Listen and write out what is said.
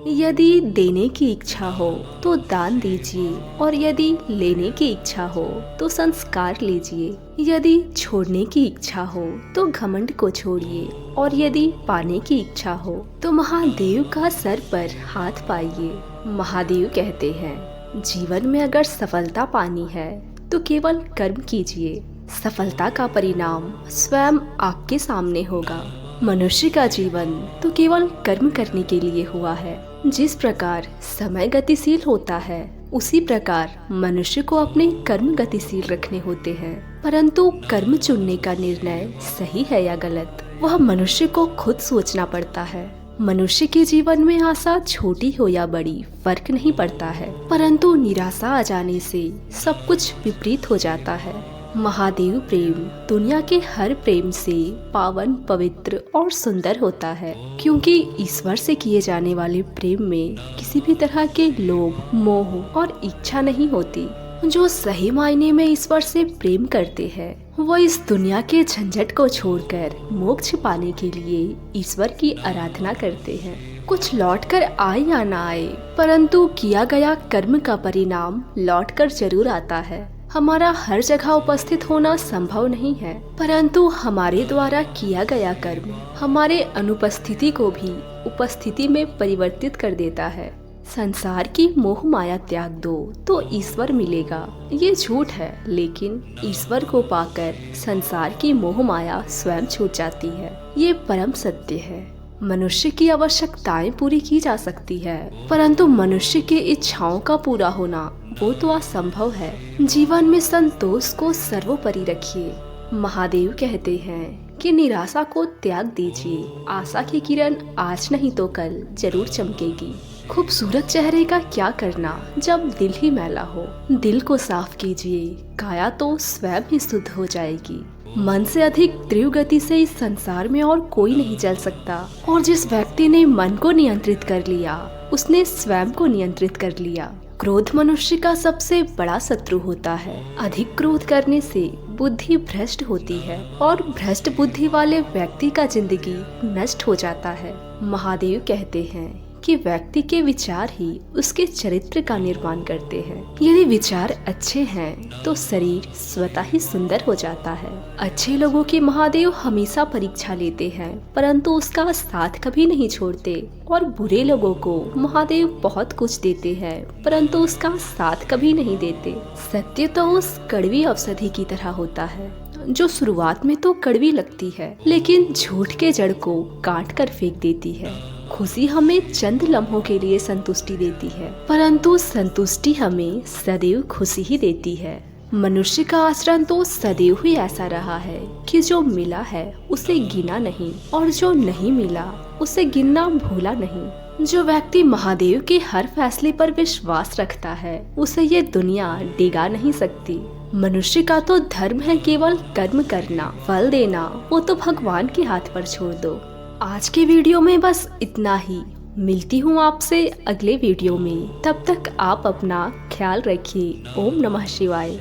यदि देने की इच्छा हो तो दान दीजिए, और यदि लेने की इच्छा हो तो संस्कार लीजिए। यदि छोड़ने की इच्छा हो तो घमंड को छोड़िए, और यदि पाने की इच्छा हो तो महादेव का सर पर हाथ पाइए। महादेव कहते हैं, जीवन में अगर सफलता पानी है तो केवल कर्म कीजिए। सफलता का परिणाम स्वयं आपके सामने होगा। मनुष्य का जीवन तो केवल कर्म करने के लिए हुआ है। जिस प्रकार समय गतिशील होता है, उसी प्रकार मनुष्य को अपने कर्म गतिशील रखने होते हैं। परंतु कर्म चुनने का निर्णय सही है या गलत, वह मनुष्य को खुद सोचना पड़ता है। मनुष्य के जीवन में आशा छोटी हो या बड़ी फर्क नहीं पड़ता है, परंतु निराशा आ जाने से सब कुछ विपरीत हो जाता है। महादेव प्रेम दुनिया के हर प्रेम से पावन, पवित्र और सुंदर होता है, क्योंकि ईश्वर से किए जाने वाले प्रेम में किसी भी तरह के लोभ, मोह और इच्छा नहीं होती। जो सही मायने में ईश्वर से प्रेम करते हैं, वो इस दुनिया के झंझट को छोड़कर मोक्ष पाने के लिए ईश्वर की आराधना करते हैं। कुछ लौट कर आए या ना आए, परंतु किया गया कर्म का परिणाम लौट कर जरूर आता है। हमारा हर जगह उपस्थित होना संभव नहीं है, परंतु हमारे द्वारा किया गया कर्म हमारे अनुपस्थिति को भी उपस्थिति में परिवर्तित कर देता है। संसार की मोह माया त्याग दो तो ईश्वर मिलेगा, ये झूठ है, लेकिन ईश्वर को पाकर संसार की मोह माया स्वयं छूट जाती है। ये परम सत्य है। मनुष्य की आवश्यकताएं पूरी की जा सकती है, परंतु मनुष्य की इच्छाओं का पूरा होना वो तो असंभव है। जीवन में संतोष को सर्वोपरि रखिए। महादेव कहते हैं कि निराशा को त्याग दीजिए। आशा की किरण आज नहीं तो कल जरूर चमकेगी। खूबसूरत चेहरे का क्या करना जब दिल ही मैला हो। दिल को साफ कीजिए, काया तो स्वयं ही शुद्ध हो जाएगी। मन से अधिक तीव्र गति से इस संसार में और कोई नहीं चल सकता, और जिस व्यक्ति ने मन को नियंत्रित कर लिया, उसने स्वयं को नियंत्रित कर लिया। क्रोध मनुष्य का सबसे बड़ा शत्रु होता है। अधिक क्रोध करने से बुद्धि भ्रष्ट होती है, और भ्रष्ट बुद्धि वाले व्यक्ति का जिंदगी नष्ट हो जाता है। महादेव कहते हैं कि व्यक्ति के विचार ही उसके चरित्र का निर्माण करते हैं। यदि विचार अच्छे हैं तो शरीर स्वतः ही सुंदर हो जाता है। अच्छे लोगों की महादेव हमेशा परीक्षा लेते हैं, परंतु उसका साथ कभी नहीं छोड़ते, और बुरे लोगों को महादेव बहुत कुछ देते हैं, परंतु उसका साथ कभी नहीं देते। सत्य तो उस कड़वी औषधि की तरह होता है जो शुरुआत में तो कड़वी लगती है, लेकिन झूठ के जड़ को काट कर फेंक देती है। खुशी हमें चंद लम्हों के लिए संतुष्टि देती है, परंतु संतुष्टि हमें सदैव खुशी ही देती है। मनुष्य का आचरण तो सदैव ही ऐसा रहा है कि जो मिला है उसे गिना नहीं, और जो नहीं मिला उसे गिनना भूला नहीं। जो व्यक्ति महादेव के हर फैसले पर विश्वास रखता है, उसे ये दुनिया डिगा नहीं सकती। मनुष्य का तो धर्म है केवल कर्म करना, फल देना वो तो भगवान के हाथ पर छोड़ दो। आज के वीडियो में बस इतना ही। मिलती हूँ आपसे अगले वीडियो में। तब तक आप अपना ख्याल रखिए। ओम नमः शिवाय।